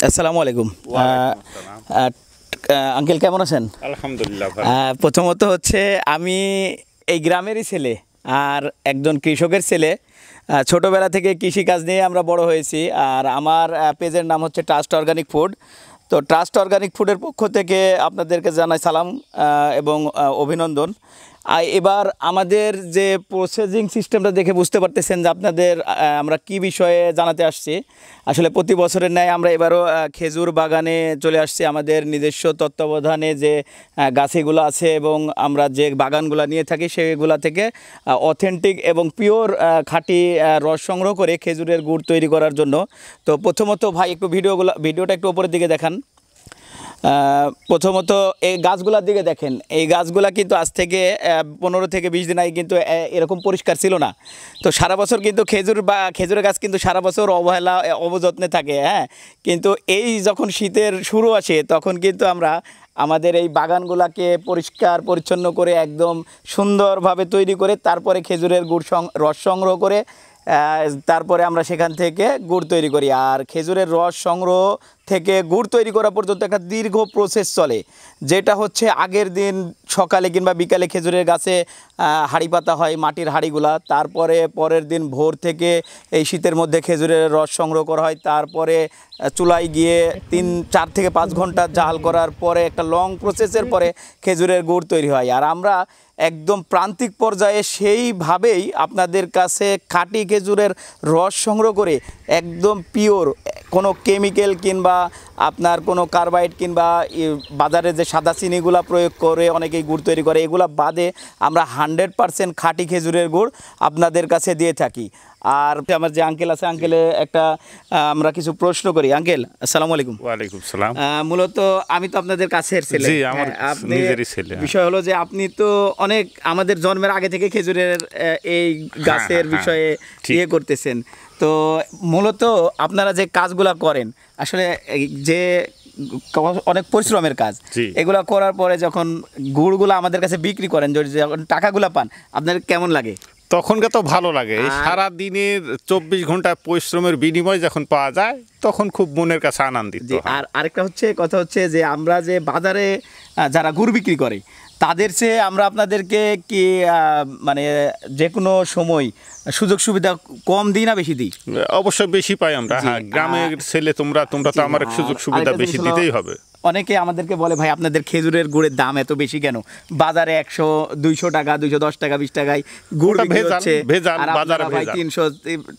আসসালামু আলাইকুম। আঙ্কেল কেমন আছেন? আলহামদুলিল্লাহ। প্রথমত হচ্ছে আমি এই গ্রামেরই ছেলে আর একজন কৃষকের ছেলে। ছোটোবেলা থেকে কৃষিকাজ নিয়ে আমরা বড় হয়েছি। আর আমার পেজের নাম হচ্ছে ট্রাস্ট অর্গানিক ফুড। তো ট্রাস্ট অর্গানিক ফুডের পক্ষ থেকে আপনাদেরকে জানাই সালাম এবং অভিনন্দন। এবার আমাদের যে প্রসেসিং সিস্টেমটা দেখে বুঝতে পারতেছেন যে আপনাদের আমরা কি বিষয়ে জানাতে আসছি। আসলে প্রতি বছরের ন্যায় আমরা এবারও খেজুর বাগানে চলে আসছি। আমাদের নিজস্ব তত্ত্বাবধানে যে গাছিগুলো আছে এবং আমরা যে বাগানগুলো নিয়ে থাকি সেগুলো থেকে অথেন্টিক এবং পিওর খাঁটি রস সংগ্রহ করে খেজুরের গুড় তৈরি করার জন্য। তো প্রথমত ভাই একটু ভিডিওটা একটু উপরের দিকে দেখান। প্রথমত এই গাছগুলোর দিকে দেখেন। এই গাছগুলা কিন্তু আজ থেকে 15 থেকে 20 দিন আগে কিন্তু এরকম পরিষ্কার ছিল না। তো সারা বছর কিন্তু খেজুরের গাছ কিন্তু সারা বছর অবহেলা অবযত্নে থাকে। হ্যাঁ, কিন্তু এই যখন শীতের শুরু আসে তখন কিন্তু আমরা আমাদের এই বাগানগুলোকে পরিষ্কার পরিচ্ছন্ন করে একদম সুন্দরভাবে তৈরি করে তারপরে খেজুরের রস সংগ্রহ করে তারপরে আমরা সেখান থেকে গুড় তৈরি করি। আর খেজুরের রস সংগ্রহ থেকে গুড় তৈরি করা পর্যন্ত একটা দীর্ঘ প্রসেস চলে, যেটা হচ্ছে আগের দিন সকালে কিংবা বিকালে খেজুরের গাছে হাঁড়ি পাতা হয়, মাটির হাঁড়িগুলা। তারপরে পরের দিন ভোর থেকে এই শীতের মধ্যে খেজুরের রস সংগ্রহ করা হয়। তারপরে চুলায় গিয়ে 4 থেকে 5 ঘন্টা জাল করার পরে একটা লং প্রসেসের পরে খেজুরের গুড় তৈরি হয়। আর আমরা একদম প্রান্তিক পর্যায়ে সেইভাবেই আপনাদের কাছে খাঁটি খেজুরের রস সংগ্রহ করে একদম পিওর, কোনো কেমিক্যাল কিংবা আপনার কোনো কার্বাইড কিংবা বাজারে যে সাদা চিনিগুলা প্রয়োগ করে অনেকেই গুড় তৈরি করে, এগুলা বাদে আমরা 100% খাঁটি খেজুরের গুড় আপনাদের কাছে দিয়ে থাকি। আর আমার যে আঙ্কেল আছে, আঙ্কেলে একটা আমরা কিছু প্রশ্ন করি। আঙ্কেল আসসালামু আলাইকুম। ওয়ালাইকুম সালাম। মূলত আমি তো আপনাদের কাছের ছেলে। জি, আমার নিজেরই ছেলে। বিষয় হলো যে আপনি তো অনেক আমাদের জন্মের আগে থেকে খেজুরের এই গাছের বিষয়ে ইয়ে করতেছেন। তো মূলত আপনারা যে কাজগুলা করেন আসলে যে অনেক পরিশ্রমের কাজ, এগুলা করার পরে যখন গুড়গুলো আমাদের কাছে বিক্রি করেন, যখন টাকাগুলা পান, আপনার কেমন লাগে? তখনকে তো ভালো লাগে। সারা দিনের 24 ঘন্টা পরিশ্রমের বিনিময় যখন পাওয়া যায় তখন খুব মনের কাছে আনন্দিত। আর আরেকটা কথা হচ্ছে যে আমরা যে বাজারে যারা গুড় বিক্রি করে তাদের চেয়ে আমরা আপনাদেরকে কি মানে যে কোনো সময় সুযোগ সুবিধা কম দিই না বেশি দিই? অবশ্যই বেশি পাই আমরা। হ্যাঁ, গ্রামের ছেলে তোমরা তো আমার সুযোগ সুবিধা বেশি দিতেই হবে। অনেকে আমাদেরকে বলে ভাই আপনাদের খেজুরের গুড়ের দাম এত বেশি কেন? বাজারে 100-200 টাকা, 210 টাকা, 20 টাকায় গুড় হচ্ছে, আর আপনারা ভাই 300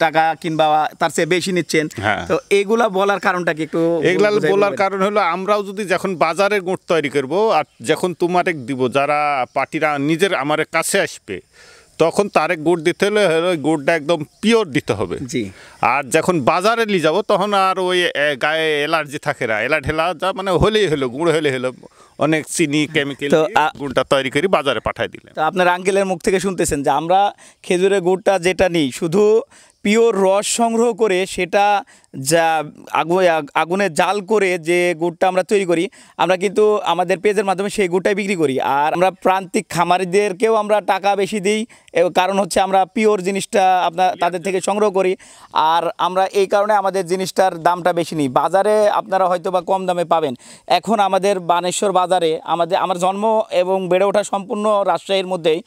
টাকা কিংবা তার চেয়ে বেশি নিচ্ছেন। তো এগুলা বলার কারণটা কি একটু? এগুলা বলার কারণ হলো আমরাও যদি যখন বাজারে গুড় তৈরি করব আর যখন তোমারে দিব, যারা পার্টিরা নিজের আমার কাছে আসবে, তখন তারে গুড় দিতে হলে গুড়টা একদম পিওর দিতে হবে। জি। আর যখন বাজারে নিয়ে যাবো তখন আর ওই গায়ে এলার্জি থাকে না, ঢেলা যা মানে হলেই হলো, গুড় হলে হলো, অনেক চিনি কেমিক্যাল গুড়টা তৈরি করে বাজারে পাঠাই দিলেন। তো আপনার আঙ্কেলের মুখ থেকে শুনতেছেন যে আমরা খেজুরের গুড়টা যেটা নিই শুধু পিওর রস সংগ্রহ করে সেটা যা আগুনে জাল করে যে গুড়টা আমরা তৈরি করি, আমরা কিন্তু আমাদের পেজের মাধ্যমে সেই গুড়টাই বিক্রি করি। আর আমরা প্রান্তিক খামারিদেরকেও আমরা টাকা বেশি দিই, কারণ হচ্ছে আমরা পিওর জিনিসটা তাদের থেকে সংগ্রহ করি। আর আমরা এই কারণে আমাদের জিনিসটার দামটা বেশি নিই। বাজারে আপনারা হয়তো বা কম দামে পাবেন। এখন আমাদের বানেশ্বর বাজারে আমার জন্ম এবং বেড়ে ওঠা সম্পূর্ণ রাজশাহীর মধ্যেই।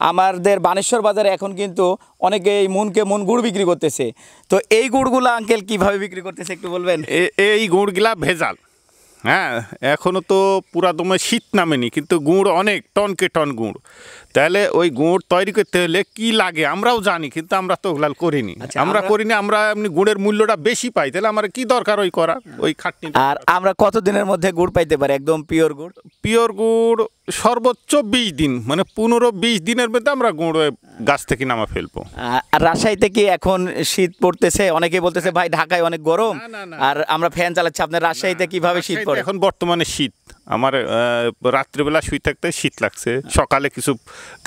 আমাদের বানেশ্বর বাজারে এখন কিন্তু অনেকে এই মনকে মন গুড় বিক্রি করতেছে। তো এই গুড়গুলো আঙ্কেল কিভাবে বিক্রি করতেছে একটু বলবেন? এই গুড়গুলা ভেজাল। হ্যাঁ, এখনও তো পুরা দমে শীত নামেনি, কিন্তু গুড় অনেক টনকে টন গুড়। তাহলে ওই গুড় তৈরি করতে হলে কি লাগে আমরাও জানি, কিন্তু আমরা তো ওগুলা করিনি। আমরা এমনি গুড়ের মূল্যটা বেশি পাই, তাহলে আমার কি দরকার ওই করা, ওই খাটনি। আর আমরা কতদিনের মধ্যে গুড় পাইতে পারি একদম পিওর গুড়? পিওর গুড় সর্বোচ্চ 20 দিন, মানে 15-20 দিনের মধ্যে আমরা গুড় গাছ থেকে নামা ফেলবো। আর রাজশাহীতে কি এখন শীত পড়তেছে? অনেকে বলতেছে ভাই ঢাকায় অনেক গরম আর আমরা ফ্যান চালাচ্ছি, আপনার রাজশাহীতে কিভাবে শীত পড়ে? এখন বর্তমানে শীত, আমার রাত্রিবেলা শুয়ে থাকতে শীত লাগছে, সকালে কিছু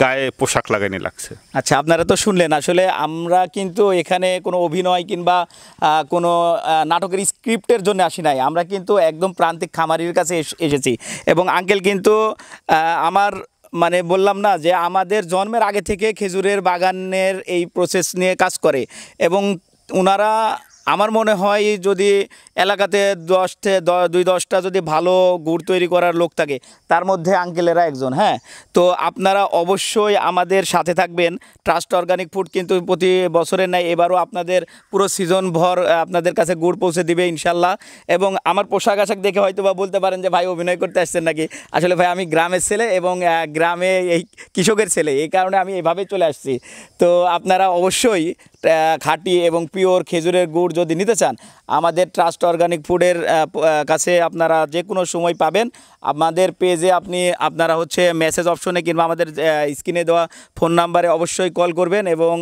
গায়ে পোশাক লাগানি লাগছে। আচ্ছা, আপনারা তো শুনলেন। আসলে আমরা কিন্তু এখানে কোনো অভিনয় কিংবা কোনো নাটকের স্ক্রিপ্টের জন্য আসি নাই, আমরা কিন্তু একদম প্রান্তিক খামারির কাছে এসেছি। এবং আঙ্কেল কিন্তু আমার মানে বললাম না যে আমাদের জন্মের আগে থেকে খেজুরের বাগানের এই প্রসেস নিয়ে কাজ করে এবং ওনারা আমার মনে হয় যদি এলাকাতে 10টা যদি ভালো গুড় তৈরি করার লোক থাকে, তার মধ্যে আঙ্কেলেরা একজন। হ্যাঁ, তো আপনারা অবশ্যই আমাদের সাথে থাকবেন। ট্রাস্ট অর্গানিক ফুড কিন্তু প্রতি বছরের ন্যায় এবারও আপনাদের পুরো সিজন ভর আপনাদের কাছে গুড় পৌঁছে দিবে ইনশাল্লাহ। এবং আমার পোশাক আশাক দেখে হয়তো বা বলতে পারেন যে ভাই অভিনয় করতে আসছেন নাকি। আসলে ভাই আমি গ্রামের ছেলে এবং গ্রামে এই কৃষকের ছেলে, এই কারণে আমি এভাবে চলে আসছি। তো আপনারা অবশ্যই খাঁটি এবং পিওর খেজুরের গুড় যদি নিতে চান, আমাদের ট্রাস্ট অর্গানিক ফুডের কাছে আপনারা যে কোনো সময় পাবেন। আমাদের পেজে আপনারা হচ্ছে মেসেজ অপশনে কিংবা আমাদের স্ক্রিনে দেওয়া ফোন নাম্বারে অবশ্যই কল করবেন এবং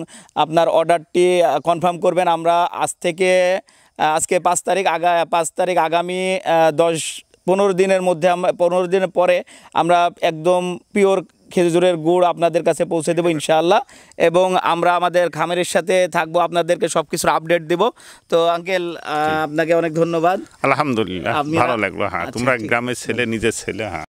আপনার অর্ডারটি কনফার্ম করবেন। আমরা আজকে 5 তারিখ, আগামী 10-15 দিনের মধ্যে 15 দিনের পরে আমরা একদম পিওর খেজুরের গুড় আপনাদের কাছে পৌঁছে দেবো ইনশাআল্লাহ। এবং আমরা আমাদের খামারের সাথে থাকবো, আপনাদেরকে সব কিছুর আপডেট দেব। তো আঙ্কেল আপনাকে অনেক ধন্যবাদ। আলহামদুলিল্লাহ, ভালো লাগলো। হ্যাঁ, আচ্ছা, তোমরা ঠিক। গ্রামের ছেলে, নিজের ছেলে। হ্যাঁ।